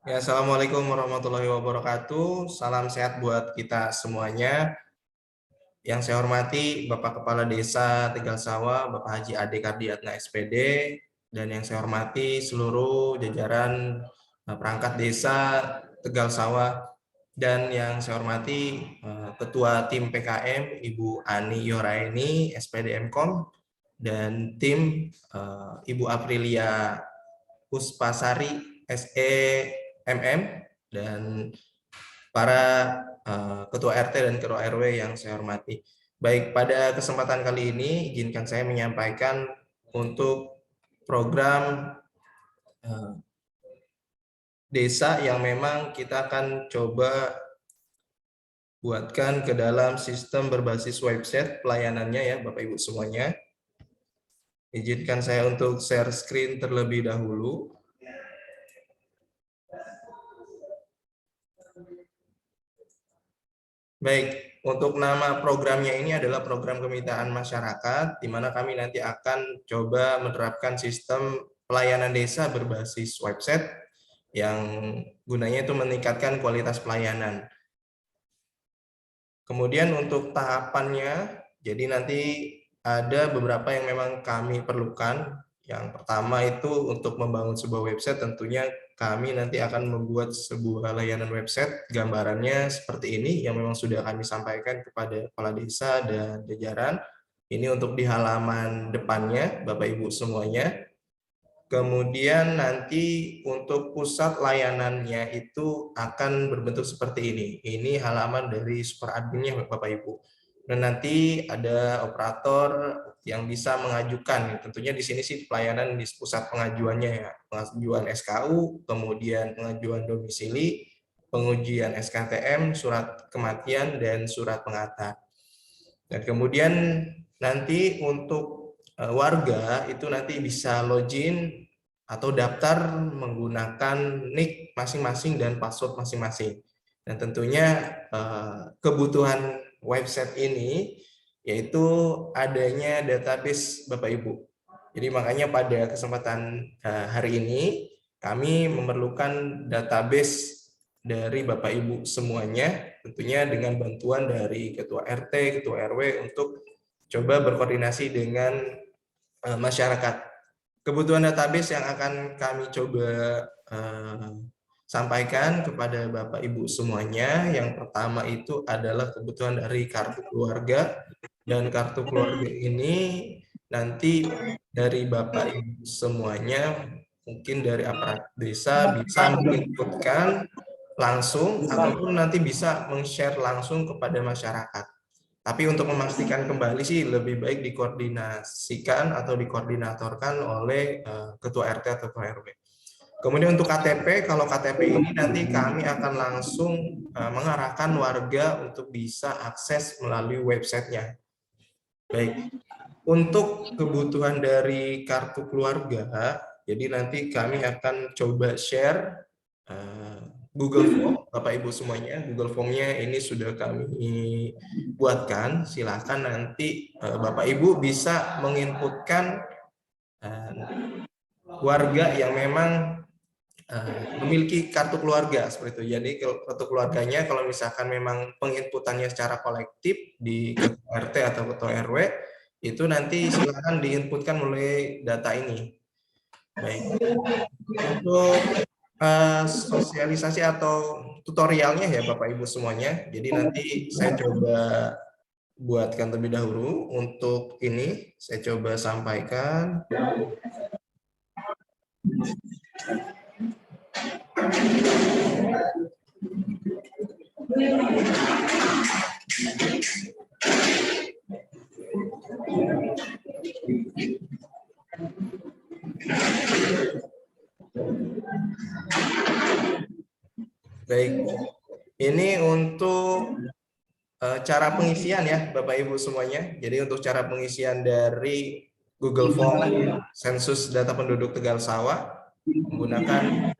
Ya, Assalamualaikum warahmatullahi wabarakatuh. Salam sehat buat kita semuanya. Yang saya hormati Bapak Kepala Desa Tegal Sawah, Bapak Haji Ade Kardiatna SPD, dan yang saya hormati seluruh jajaran perangkat desa Tegal Sawah, dan yang saya hormati Ketua Tim PKM Ibu Ani Yoraini SPD Mkom, dan tim Ibu Aprilia Puspasari SE MM, dan para ketua RT dan ketua RW yang saya hormati. Baik, pada kesempatan kali ini izinkan saya menyampaikan untuk program desa yang memang kita akan coba buatkan ke dalam sistem berbasis website pelayanannya ya Bapak Ibu semuanya. Izinkan saya untuk share screen terlebih dahulu. Baik, untuk nama programnya ini adalah program kemitraan masyarakat, di mana kami nanti akan coba menerapkan sistem pelayanan desa berbasis website yang gunanya itu meningkatkan kualitas pelayanan. Kemudian untuk tahapannya, jadi nanti ada beberapa yang memang kami perlukan. Yang pertama itu untuk membangun sebuah website, tentunya kami nanti akan membuat sebuah layanan website, gambarannya seperti ini, yang memang sudah kami sampaikan kepada kepala desa dan jajaran. Ini untuk di halaman depannya, Bapak Ibu semuanya. Kemudian nanti untuk pusat layanannya itu akan berbentuk seperti ini. Ini halaman dari super adminnya Bapak Ibu. Dan nanti ada operator yang bisa mengajukan. Tentunya di sini sih pelayanan di pusat pengajuannya ya. Pengajuan SKU, kemudian pengajuan domisili, pengujian SKTM, surat kematian, dan surat pengantar. Dan kemudian nanti untuk warga itu nanti bisa login atau daftar menggunakan nick masing-masing dan password masing-masing. Dan tentunya kebutuhan website ini yaitu adanya database Bapak Ibu. Jadi makanya pada kesempatan hari ini kami memerlukan database dari Bapak Ibu semuanya, tentunya dengan bantuan dari Ketua RT, Ketua RW untuk coba berkoordinasi dengan masyarakat. Kebutuhan database yang akan kami coba sampaikan kepada Bapak Ibu semuanya, yang pertama itu adalah kebutuhan dari kartu keluarga, dan kartu keluarga ini nanti dari Bapak Ibu semuanya, mungkin dari aparat desa bisa menginputkan langsung ataupun nanti bisa meng-share langsung kepada masyarakat. Tapi untuk memastikan kembali sih lebih baik dikoordinasikan atau dikoordinatorkan oleh Ketua RT atau Ketua RW. Kemudian untuk KTP, kalau KTP ini nanti kami akan langsung mengarahkan warga untuk bisa akses melalui websitenya. Baik, untuk kebutuhan dari kartu keluarga, jadi nanti kami akan coba share Google Form, Bapak Ibu semuanya. Google Form-nya ini sudah kami buatkan. Silakan nanti Bapak Ibu bisa menginputkan warga yang memang memiliki kartu keluarga seperti itu. Jadi kartu keluarganya kalau misalkan memang penginputannya secara kolektif di Ketua RT atau Ketua RW, itu nanti silakan diinputkan melalui data ini. Baik. Untuk sosialisasi atau tutorialnya ya Bapak Ibu semuanya. Jadi nanti saya coba buatkan terlebih dahulu. Untuk ini saya coba sampaikan. Baik, ini untuk cara pengisian ya Bapak Ibu semuanya. Jadi untuk cara pengisian dari Google Form sensus data penduduk Tegal Sawah menggunakan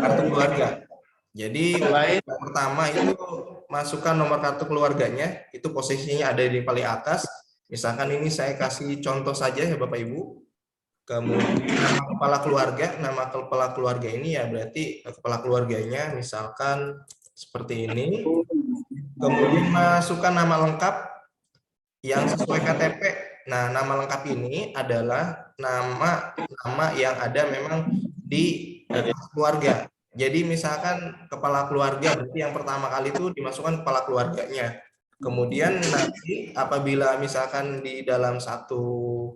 kartu keluarga. Jadi yang pertama itu masukkan nomor kartu keluarganya, itu posisinya ada di paling atas. Misalkan ini saya kasih contoh saja ya Bapak Ibu. Kemudian nama kepala keluarga ini ya berarti kepala keluarganya misalkan seperti ini. Kemudian masukkan nama lengkap yang sesuai KTP. Nah, nama lengkap ini adalah nama yang ada memang di keluarga. Jadi misalkan kepala keluarga berarti yang pertama kali itu dimasukkan kepala keluarganya. Kemudian nanti apabila misalkan di dalam satu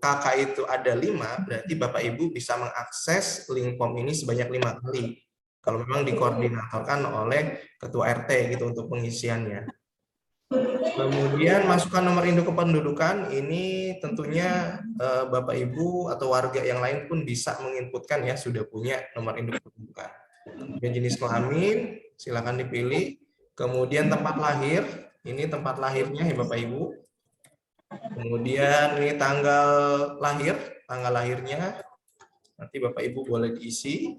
kakak itu ada 5, berarti Bapak Ibu bisa mengakses link form ini sebanyak 5 kali. Kalau memang dikoordinatorkan oleh ketua RT gitu untuk pengisiannya. Kemudian masukkan nomor induk kependudukan, ini tentunya Bapak Ibu atau warga yang lain pun bisa menginputkan ya, sudah punya nomor induk kependudukan. Kemudian jenis kelamin, silakan dipilih. Kemudian tempat lahir, ini tempat lahirnya ya Bapak Ibu. Kemudian ini tanggal lahirnya, nanti Bapak Ibu boleh diisi.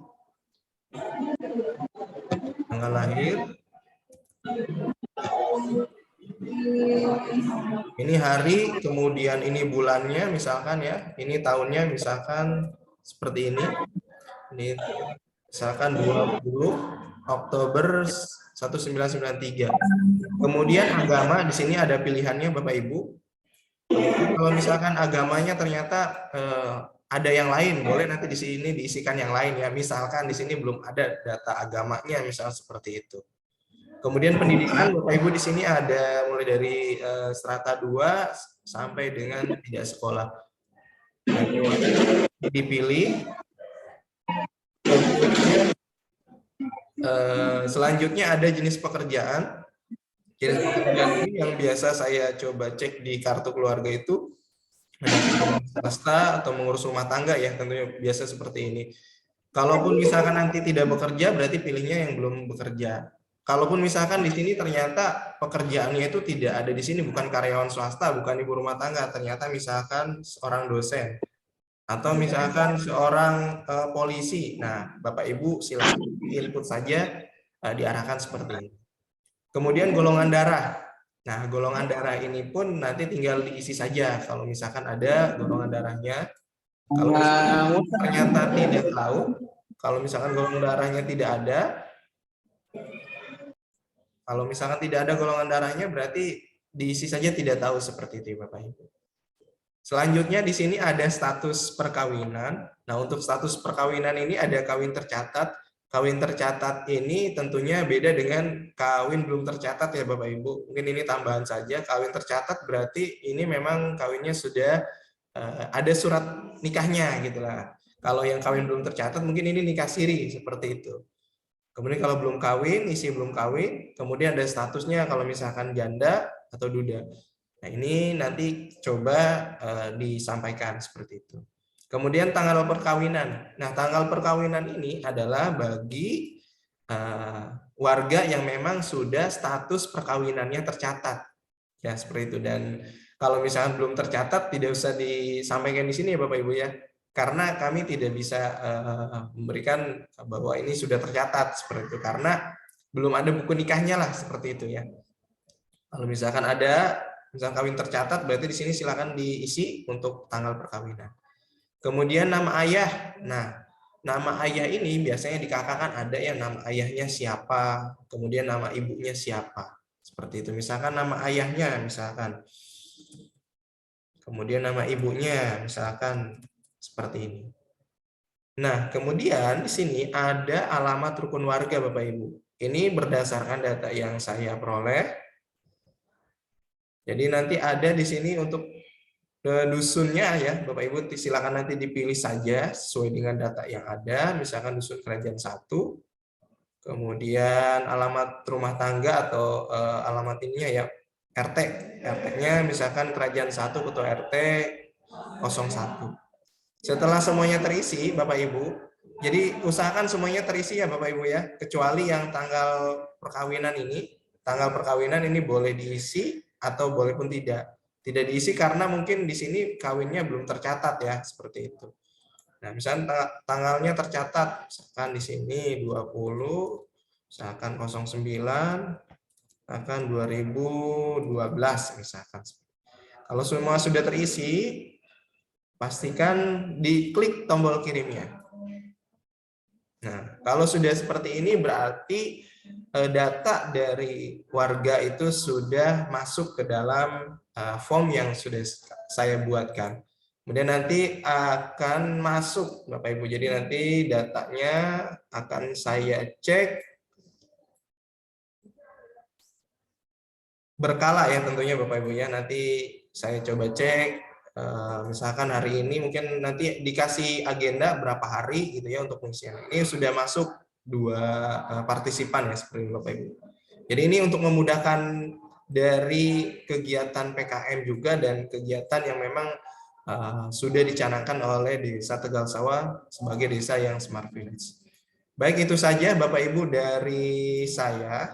Tanggal lahir. Ini hari, kemudian ini bulannya misalkan ya, ini tahunnya misalkan seperti ini. Ini misalkan 20 Oktober 1993. Kemudian agama di sini ada pilihannya Bapak Ibu. Kalau misalkan agamanya ternyata ada yang lain, boleh nanti di sini diisikan yang lain ya. Misalkan di sini belum ada data agamanya, misal seperti itu. Kemudian pendidikan Bapak Ibu di sini ada mulai dari strata 2 sampai dengan tidak sekolah. Dipilih. Selanjutnya ada jenis pekerjaan. Jenis pekerjaan ini yang biasa saya coba cek di kartu keluarga itu swasta atau mengurus rumah tangga ya, tentunya biasa seperti ini. Kalaupun misalkan nanti tidak bekerja, berarti pilihnya yang belum bekerja. Kalaupun misalkan di sini ternyata pekerjaannya itu tidak ada di sini, bukan karyawan swasta, bukan ibu rumah tangga, ternyata misalkan seorang dosen atau misalkan seorang polisi. Nah, Bapak Ibu silakan input saja, diarahkan seperti ini. Kemudian golongan darah. Nah, golongan darah ini pun nanti tinggal diisi saja kalau misalkan ada golongan darahnya. Kalau misalkan ternyata tidak tahu, kalau misalkan golongan darahnya tidak ada, kalau misalkan tidak ada golongan darahnya berarti diisi saja tidak tahu seperti itu Bapak Ibu. Selanjutnya di sini ada status perkawinan. Nah, untuk status perkawinan ini ada kawin tercatat. Kawin tercatat ini tentunya beda dengan kawin belum tercatat ya Bapak Ibu. Mungkin ini tambahan saja. Kawin tercatat berarti ini memang kawinnya sudah ada surat nikahnya gitulah. Kalau yang kawin belum tercatat mungkin ini nikah siri seperti itu. Kemudian kalau belum kawin, isi belum kawin, kemudian ada statusnya kalau misalkan janda atau duda. Nah, ini nanti coba disampaikan seperti itu. Kemudian tanggal perkawinan. Nah, tanggal perkawinan ini adalah bagi warga yang memang sudah status perkawinannya tercatat. Ya, seperti itu. Dan kalau misalkan belum tercatat, tidak usah disampaikan di sini ya Bapak Ibu ya. Karena kami tidak bisa memberikan bahwa ini sudah tercatat seperti itu. Karena belum ada buku nikahnya lah, seperti itu ya. Kalau misalkan ada, misalkan kawin tercatat, berarti di sini silakan diisi untuk tanggal perkawinan. Kemudian nama ayah. Nah, nama ayah ini biasanya di kakak kan ada ya nama ayahnya siapa, kemudian nama ibunya siapa. Seperti itu. Misalkan nama ayahnya, misalkan. Kemudian nama ibunya, misalkan seperti ini. Nah, kemudian di sini ada alamat rukun warga Bapak Ibu. Ini berdasarkan data yang saya peroleh. Jadi nanti ada di sini untuk dusunnya ya, Bapak Ibu silakan nanti dipilih saja sesuai dengan data yang ada, misalkan dusun Kerajaan 1. Kemudian alamat rumah tangga atau alamat ininya ya RT. RT-nya misalkan Kerajaan 1 Ketua RT 01. Setelah semuanya terisi Bapak Ibu, jadi usahakan semuanya terisi ya Bapak Ibu ya, kecuali yang tanggal perkawinan ini. Tanggal perkawinan ini boleh diisi atau boleh pun tidak. Tidak diisi karena mungkin di sini kawinnya belum tercatat ya, seperti itu. Nah, misalnya tanggalnya tercatat, misalkan di sini 20, misalkan 09, misalkan 2012 misalkan. Kalau semua sudah terisi, pastikan diklik tombol kirimnya. Nah, kalau sudah seperti ini berarti data dari warga itu sudah masuk ke dalam form yang sudah saya buatkan. Kemudian nanti akan masuk Bapak Ibu. Jadi nanti datanya akan saya cek berkala ya tentunya Bapak Ibu ya. Nanti saya coba cek misalkan hari ini mungkin nanti dikasih agenda berapa hari gitu ya untuk pengisian. Ini sudah masuk 2 partisipan ya seperti Bapak Ibu. Jadi ini untuk memudahkan dari kegiatan PKM juga dan kegiatan yang memang sudah dicanangkan oleh Desa Tegal Sawah sebagai desa yang smart village. Baik, itu saja Bapak Ibu dari saya.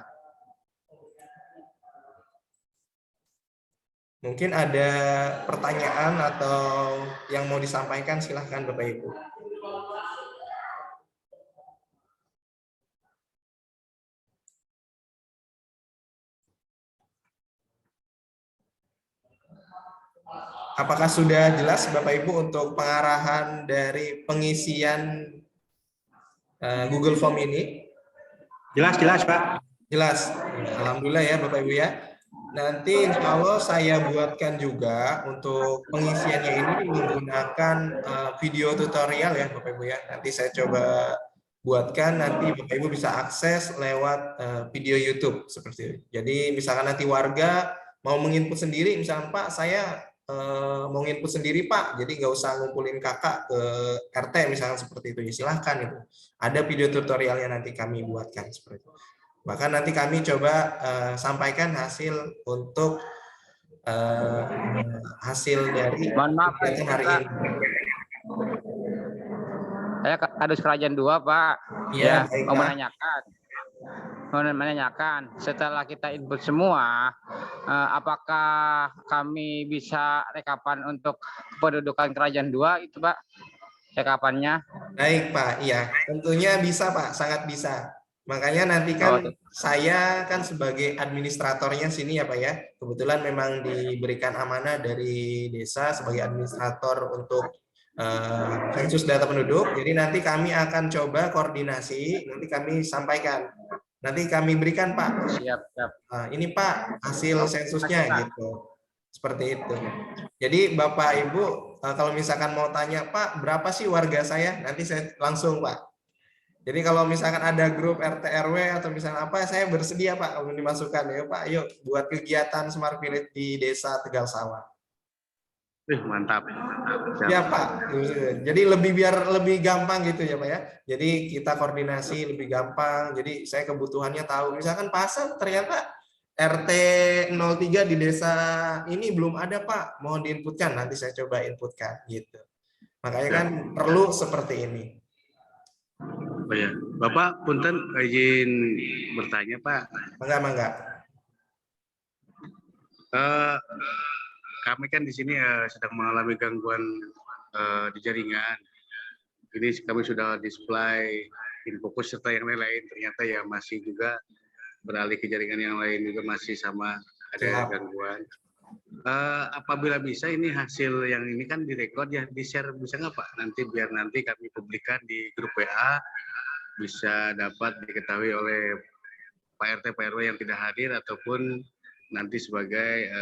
Mungkin ada pertanyaan atau yang mau disampaikan, silahkan Bapak Ibu. Apakah sudah jelas Bapak Ibu untuk pengarahan dari pengisian Google Form ini? Jelas Pak. Jelas. Alhamdulillah ya Bapak Ibu ya. Nanti insya Allah saya buatkan juga untuk pengisiannya ini menggunakan video tutorial ya Bapak Ibu ya. Nanti saya coba buatkan, nanti Bapak Ibu bisa akses lewat video YouTube seperti itu. Jadi misalkan nanti warga mau menginput sendiri, misalkan Pak saya mau nginput sendiri Pak, jadi nggak usah ngumpulin kakak ke RT misalkan seperti itu, ya silahkan itu. Ada video tutorialnya nanti kami buatkan seperti itu. Bahkan nanti kami coba sampaikan hasil untuk hasil dari kegiatan hari ini. Saya Kadus Kerajaan 2, Pak. Ya, mau menanyakan setelah kita input semua, apakah kami bisa rekapan untuk pendudukan Kerajaan 2 itu, Pak? Rekapannya? Baik, Pak. Iya, tentunya bisa, Pak. Sangat bisa. Makanya nanti kan saya kan sebagai administratornya sini ya Pak ya. Kebetulan memang diberikan amanah dari desa sebagai administrator untuk sensus data penduduk. Jadi nanti kami akan coba koordinasi, nanti kami sampaikan. Nanti kami berikan Pak. Siap. Ini Pak hasil sensusnya gitu. Seperti itu. Jadi Bapak Ibu kalau misalkan mau tanya Pak berapa sih warga saya, nanti saya langsung Pak. Jadi kalau misalkan ada grup RT RW atau misalnya apa, saya bersedia Pak kalau dimasukkan ya Pak. Yuk buat kegiatan Smart Village di Desa Tegal Sawah. Mantap. Ya Pak. Jadi biar lebih gampang gitu ya Pak ya. Jadi kita koordinasi lebih gampang. Jadi saya kebutuhannya tahu. Misalkan pasar ternyata RT 03 di desa ini belum ada Pak. Mohon diinputkan. Nanti saya coba inputkan gitu. Makanya kan perlu seperti ini. Oh ya, Bapak punten izin bertanya Pak. Mangga. Kami kan di sini sedang mengalami gangguan di jaringan. Ini kami sudah display InFocus serta yang lain-lain, ternyata ya masih juga beralih ke jaringan yang lain juga masih sama ada gangguan. Apabila bisa ini hasil yang ini kan direkod ya, di-share bisa nggak Pak? Biar nanti kami publikkan di grup WA, bisa dapat diketahui oleh Pak RT, Pak RW yang tidak hadir ataupun nanti sebagai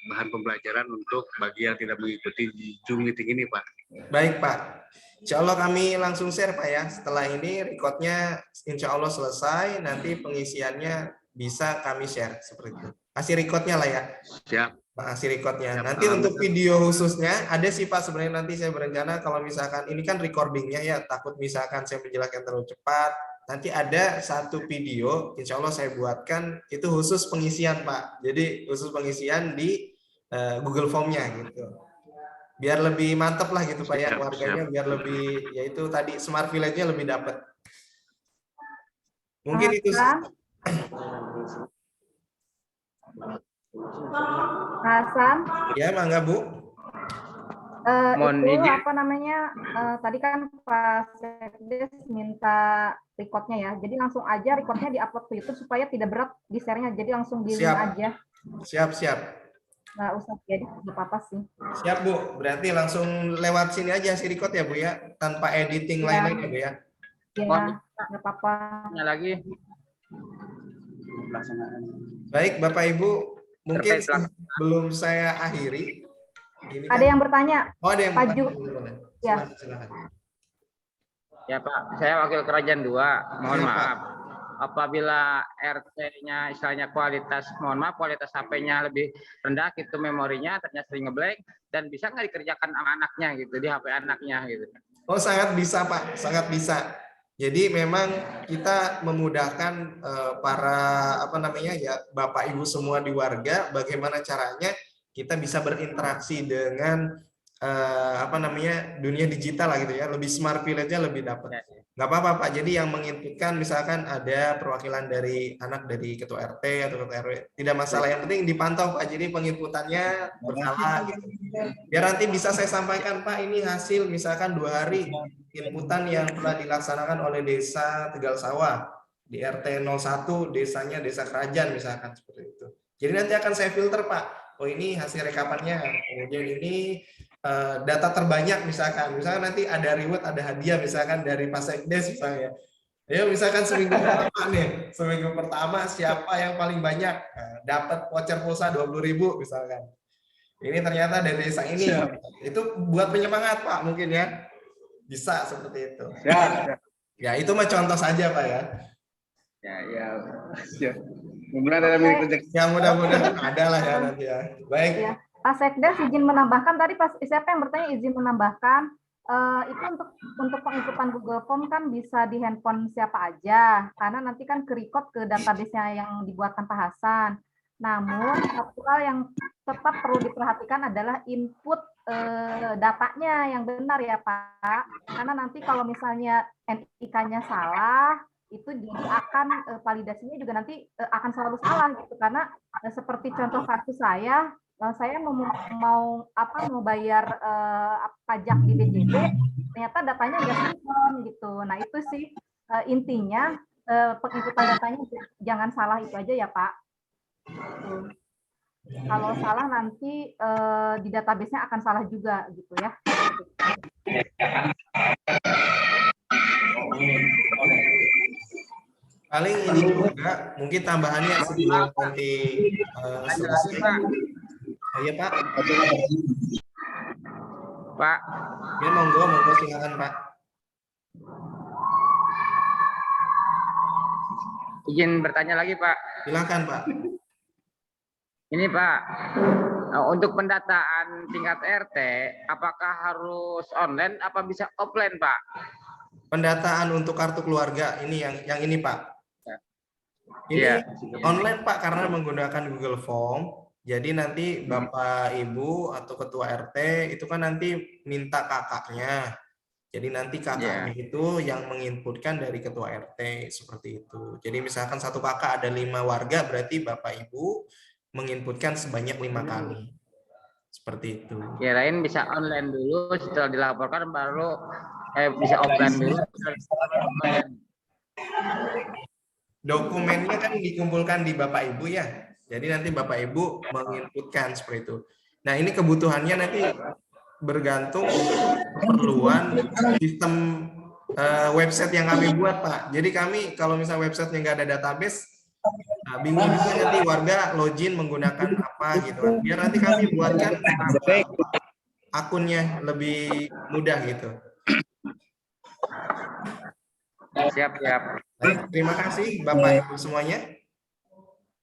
bahan pembelajaran untuk bagi yang tidak mengikuti Zoom meeting ini Pak. Baik Pak, insya Allah kami langsung share Pak ya. Setelah ini recordnya insya Allah selesai, nanti pengisiannya bisa kami share seperti itu. Kasih recordnya lah ya. Siap. Kasih recordnya. Nanti untuk video khususnya ada sih Pak, sebenarnya nanti saya berencana kalau misalkan ini kan recordingnya ya, takut misalkan saya menjelaskan terlalu cepat. Nanti ada satu video, insya Allah saya buatkan itu khusus pengisian Pak. Jadi khusus pengisian di Google Form-nya gitu. Biar lebih mantep lah gitu Pak ya, warganya biar lebih, yaitu tadi Smart Village-nya lebih dapat. Mungkin itu. Hasan. Ya, mangga Bu. Itu apa namanya, tadi kan Pak Sekdes minta recordnya ya, jadi langsung aja recordnya di-upload ke YouTube supaya tidak berat di share-nya, jadi langsung di link aja. Siap. nggak usah jadi nggak apa-apa sih. Siap Bu, berarti langsung lewat sini aja si record ya Bu ya, tanpa editing Ya, lain-lain ya Bu ya. ya Mohon nggak apa-apa. minta lagi. Baik Bapak Ibu, mungkin Terkait pelaksanaan. sebelum saya akhiri. Ini Ada yang bertanya? Oh, ada yang Pak bertanya. Ju. Boleh. Ya. Silakan. Ya Pak, saya Wakil Kerajaan 2. Mohon Iya, Pak. maaf. Apabila RT-nya istilahnya mohon maaf, kualitas HP-nya lebih rendah gitu memorinya, ternyata sering ngeblank, dan bisa nggak dikerjakan sama anaknya gitu, di HP anaknya gitu. Oh, sangat bisa Pak, sangat bisa. Jadi memang kita memudahkan para Bapak Ibu semua di warga bagaimana caranya kita bisa berinteraksi dengan dunia digital lah gitu ya, lebih smart village-nya lebih dapat. Nggak apa-apa Pak, jadi yang menginputkan misalkan ada perwakilan dari anak dari ketua RT atau ketua RW, tidak masalah, yang penting dipantau Pak, jadi penginputannya berkala gitu. Biar nanti bisa saya sampaikan Pak, ini hasil misalkan 2 hari inputan yang telah dilaksanakan oleh desa Tegal Sawah di RT 01, desanya Desa Kerajaan misalkan seperti itu. Jadi nanti akan saya filter Pak, oh ini hasil rekapannya, kemudian ini data terbanyak misalkan nanti ada reward, ada hadiah misalkan dari Pak Sekdes misalnya. Ya misalkan seminggu pertama siapa yang paling banyak dapat voucher pulsa 20.000 misalkan. Ini ternyata dari desa ini. Itu buat penyemangat Pak mungkin ya. Bisa seperti itu. Ya itu mah contoh saja Pak ya. Ya. Mudah-mudahan ada rezeki. Ya mudah-mudahan ada lah ya nanti ya. Baik. Ya. Pak Sekdes izin menambahkan tadi siapa yang bertanya izin menambahkan itu untuk penginputan Google Form kan bisa di handphone siapa aja karena nanti kan ke-record ke database-nya yang dibuatkan Pak Hasan. Namun satu hal yang tetap perlu diperhatikan adalah input datanya yang benar ya Pak. Karena nanti kalau misalnya NIK-nya salah itu jadi akan validasinya juga nanti akan selalu salah gitu karena seperti contoh kartu saya mau bayar pajak di BJB, ternyata datanya nggak sinkron gitu. Nah itu sih intinya penginputan datanya jangan salah itu aja ya Pak. Kalau salah nanti di database-nya akan salah juga gitu ya. Paling ini juga mungkin tambahannya sebelum nanti selesai. Iya Pak. Pak. Ya monggo silakan Pak. Izin bertanya lagi Pak. Silakan Pak. Ini Pak, untuk pendataan tingkat RT, apakah harus online apa bisa offline Pak? Pendataan untuk kartu keluarga ini yang ini Pak. Ini online Pak karena menggunakan Google Form. Jadi nanti Bapak Ibu atau ketua RT itu kan nanti minta kakaknya. Jadi nanti kakaknya itu yang menginputkan dari ketua RT seperti itu. Jadi misalkan satu kakak ada 5 warga, berarti Bapak Ibu menginputkan sebanyak 5 kali. Seperti itu. Kirain bisa online dulu, setelah dilaporkan baru bisa offline dulu. Dokumennya kan dikumpulkan di Bapak Ibu ya. Jadi nanti Bapak Ibu menginputkan seperti itu. Nah ini kebutuhannya nanti bergantung keperluan sistem website yang kami buat Pak. Jadi kami kalau misalnya websitenya nggak ada database, bingung juga nanti warga login menggunakan apa gitu kan. Biar nanti kami buatkan akunnya lebih mudah gitu. Siap. Baik, terima kasih Bapak Ibu semuanya.